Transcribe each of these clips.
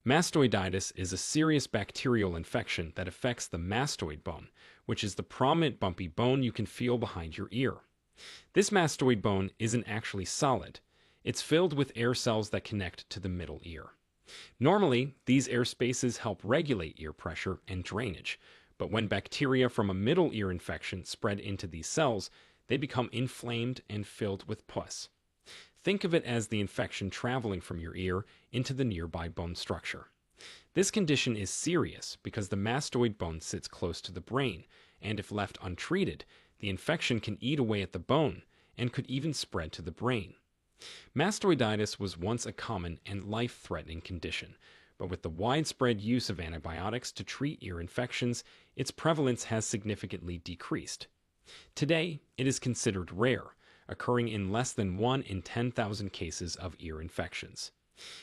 Mastoiditis is a serious bacterial infection that affects the mastoid bone, which is the prominent bumpy bone you can feel behind your ear. This mastoid bone isn't actually solid. It's filled with air cells that connect to the middle ear. Normally, these air spaces help regulate ear pressure and drainage, but when bacteria from a middle ear infection spread into these cells, they become inflamed and filled with pus. Think of it as the infection traveling from your ear into the nearby bone structure. This condition is serious because the mastoid bone sits close to the brain, and if left untreated, the infection can eat away at the bone and could even spread to the brain. Mastoiditis was once a common and life-threatening condition, but with the widespread use of antibiotics to treat ear infections, its prevalence has significantly decreased. Today, it is considered rare, occurring in less than 1 in 10,000 cases of ear infections.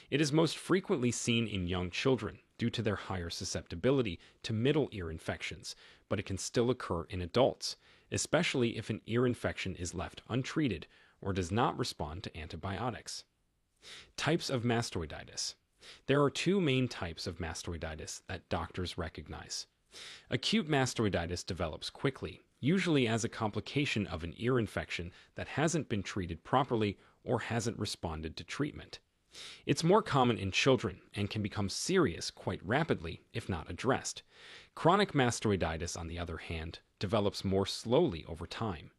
It is most frequently seen in young children due to their higher susceptibility to middle ear infections, but it can still occur in adults, especially if an ear infection is left untreated or does not respond to antibiotics. Types of mastoiditis. There are two main types of mastoiditis that doctors recognize. Acute mastoiditis develops quickly, usually as a complication of an ear infection that hasn't been treated properly or hasn't responded to treatment. It's more common in children and can become serious quite rapidly if not addressed. Chronic mastoiditis, on the other hand, develops more slowly over time.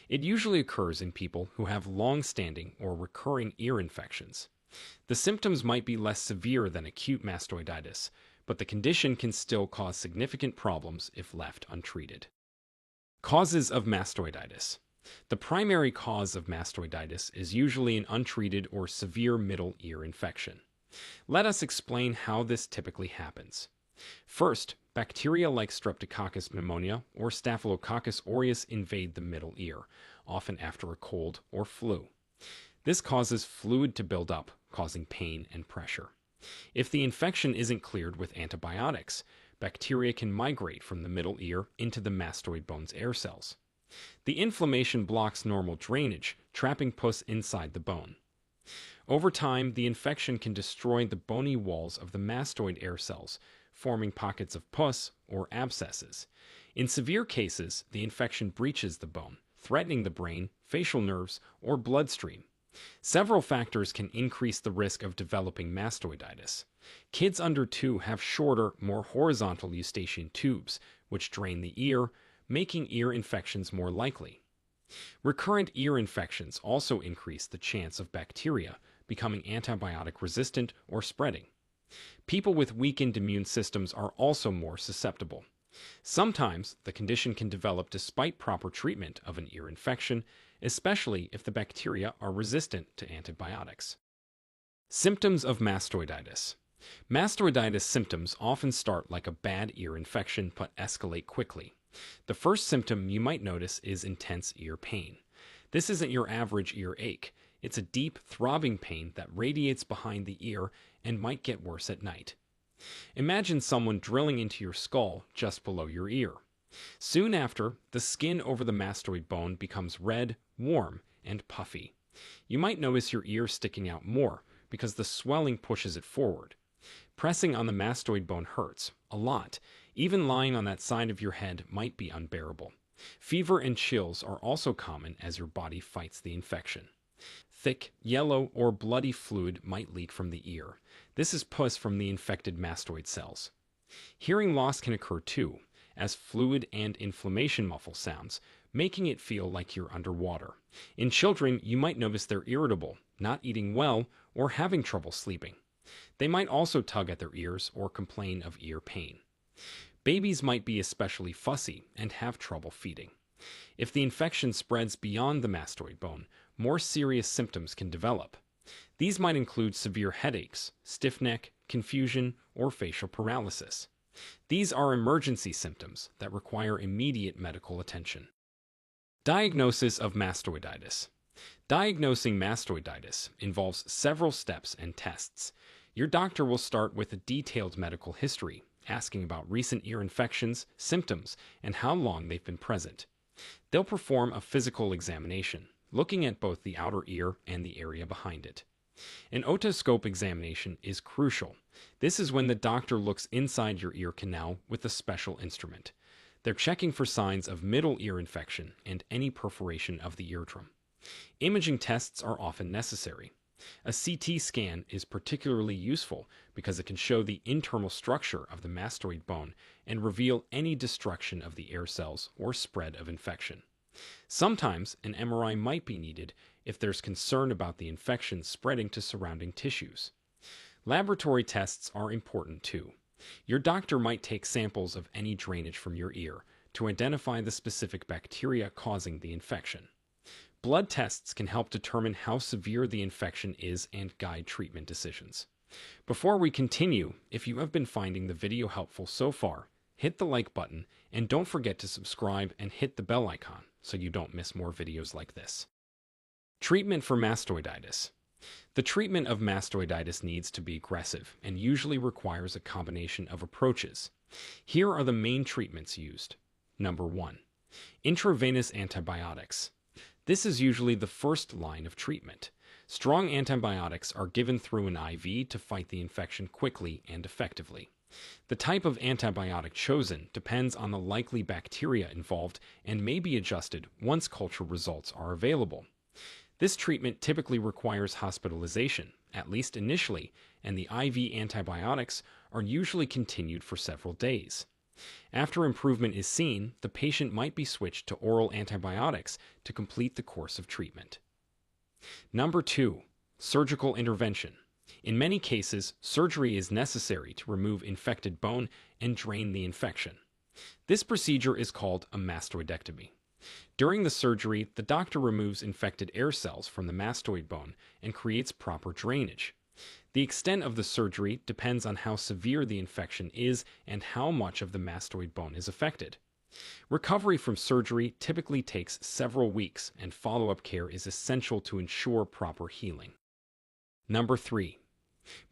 It usually occurs in people who have long-standing or recurring ear infections. The symptoms might be less severe than acute mastoiditis, but the condition can still cause significant problems if left untreated. Causes of mastoiditis. The primary cause of mastoiditis is usually an untreated or severe middle ear infection. Let us explain how this typically happens. First, bacteria like Streptococcus pneumonia or Staphylococcus aureus invade the middle ear, often after a cold or flu. This causes fluid to build up, causing pain and pressure. If the infection isn't cleared with antibiotics, bacteria can migrate from the middle ear into the mastoid bone's air cells. The inflammation blocks normal drainage, trapping pus inside the bone. Over time, the infection can destroy the bony walls of the mastoid air cells, forming pockets of pus or abscesses. In severe cases, the infection breaches the bone, threatening the brain, facial nerves, or bloodstream. Several factors can increase the risk of developing mastoiditis. Kids under 2 have shorter, more horizontal eustachian tubes, which drain the ear, making ear infections more likely. Recurrent ear infections also increase the chance of bacteria becoming antibiotic resistant or spreading. People with weakened immune systems are also more susceptible. Sometimes the condition can develop despite proper treatment of an ear infection, especially if the bacteria are resistant to antibiotics. Symptoms of mastoiditis. Mastoiditis symptoms often start like a bad ear infection but escalate quickly. The first symptom you might notice is intense ear pain. This isn't your average ear ache. It's a deep, throbbing pain that radiates behind the ear and might get worse at night. Imagine someone drilling into your skull just below your ear. Soon after, the skin over the mastoid bone becomes red, warm, and puffy. You might notice your ear sticking out more because the swelling pushes it forward. Pressing on the mastoid bone hurts a lot. Even lying on that side of your head might be unbearable. Fever and chills are also common as your body fights the infection. Thick, yellow, or bloody fluid might leak from the ear. This is pus from the infected mastoid cells. Hearing loss can occur too, as fluid and inflammation muffle sounds, making it feel like you're underwater. In children, you might notice they're irritable, not eating well, or having trouble sleeping. They might also tug at their ears or complain of ear pain. Babies might be especially fussy and have trouble feeding. If the infection spreads beyond the mastoid bone, more serious symptoms can develop. These might include severe headaches, stiff neck, confusion, or facial paralysis. These are emergency symptoms that require immediate medical attention. Diagnosis of mastoiditis. Diagnosing mastoiditis involves several steps and tests. Your doctor will start with a detailed medical history, asking about recent ear infections, symptoms, and how long they've been present. They'll perform a physical examination, looking at both the outer ear and the area behind it. An otoscope examination is crucial. This is when the doctor looks inside your ear canal with a special instrument. They're checking for signs of middle ear infection and any perforation of the eardrum. Imaging tests are often necessary. A CT scan is particularly useful because it can show the internal structure of the mastoid bone and reveal any destruction of the air cells or spread of infection. Sometimes an MRI might be needed if there's concern about the infection spreading to surrounding tissues. Laboratory tests are important too. Your doctor might take samples of any drainage from your ear to identify the specific bacteria causing the infection. Blood tests can help determine how severe the infection is and guide treatment decisions. Before we continue, if you have been finding the video helpful so far, hit the like button and don't forget to subscribe and hit the bell icon so you don't miss more videos like this. Treatment for mastoiditis. The treatment of mastoiditis needs to be aggressive and usually requires a combination of approaches. Here are the main treatments used. Number 1. Intravenous antibiotics. This is usually the first line of treatment. Strong antibiotics are given through an IV to fight the infection quickly and effectively. The type of antibiotic chosen depends on the likely bacteria involved and may be adjusted once culture results are available. This treatment typically requires hospitalization, at least initially, and the IV antibiotics are usually continued for several days. After improvement is seen, the patient might be switched to oral antibiotics to complete the course of treatment. Number 2. Surgical intervention. In many cases, surgery is necessary to remove infected bone and drain the infection. This procedure is called a mastoidectomy. During the surgery, the doctor removes infected air cells from the mastoid bone and creates proper drainage. The extent of the surgery depends on how severe the infection is and how much of the mastoid bone is affected. Recovery from surgery typically takes several weeks, and follow-up care is essential to ensure proper healing. Number 3.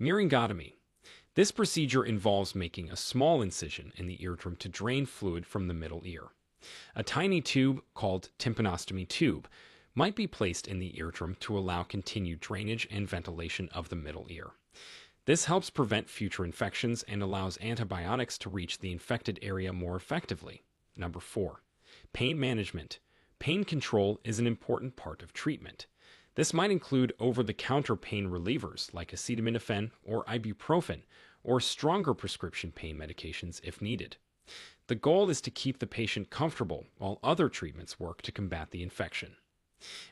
Myringotomy. This procedure involves making a small incision in the eardrum to drain fluid from the middle ear. A tiny tube, called tympanostomy tube, might be placed in the eardrum to allow continued drainage and ventilation of the middle ear. This helps prevent future infections and allows antibiotics to reach the infected area more effectively. Number 4. Pain management. Pain control is an important part of treatment. This might include over-the-counter pain relievers like acetaminophen or ibuprofen, or stronger prescription pain medications if needed. The goal is to keep the patient comfortable while other treatments work to combat the infection.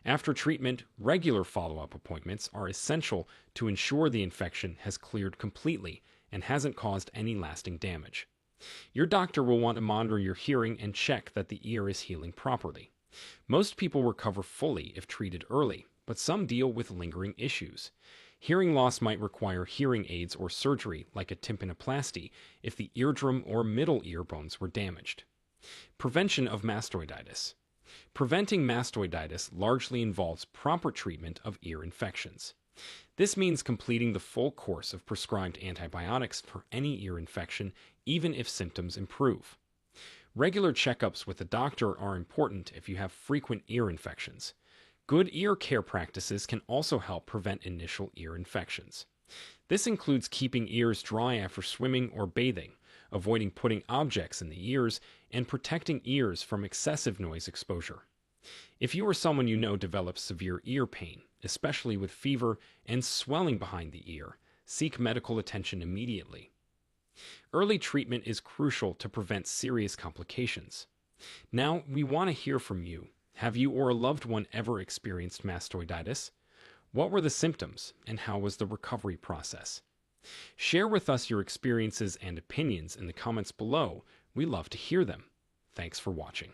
After treatment, regular follow-up appointments are essential to ensure the infection has cleared completely and hasn't caused any lasting damage. Your doctor will want to monitor your hearing and check that the ear is healing properly. Most people recover fully if treated early, but some deal with lingering issues. Hearing loss might require hearing aids or surgery like a tympanoplasty if the eardrum or middle ear bones were damaged. Prevention of mastoiditis. Preventing mastoiditis largely involves proper treatment of ear infections. This means completing the full course of prescribed antibiotics for any ear infection, even if symptoms improve. Regular checkups with a doctor are important if you have frequent ear infections. Good ear care practices can also help prevent initial ear infections. This includes keeping ears dry after swimming or bathing, avoiding putting objects in the ears, and protecting ears from excessive noise exposure. If you or someone you know develops severe ear pain, especially with fever and swelling behind the ear, seek medical attention immediately. Early treatment is crucial to prevent serious complications. Now, we want to hear from you. Have you or a loved one ever experienced mastoiditis? What were the symptoms, and how was the recovery process? Share with us your experiences and opinions in the comments below. We love to hear them. Thanks for watching.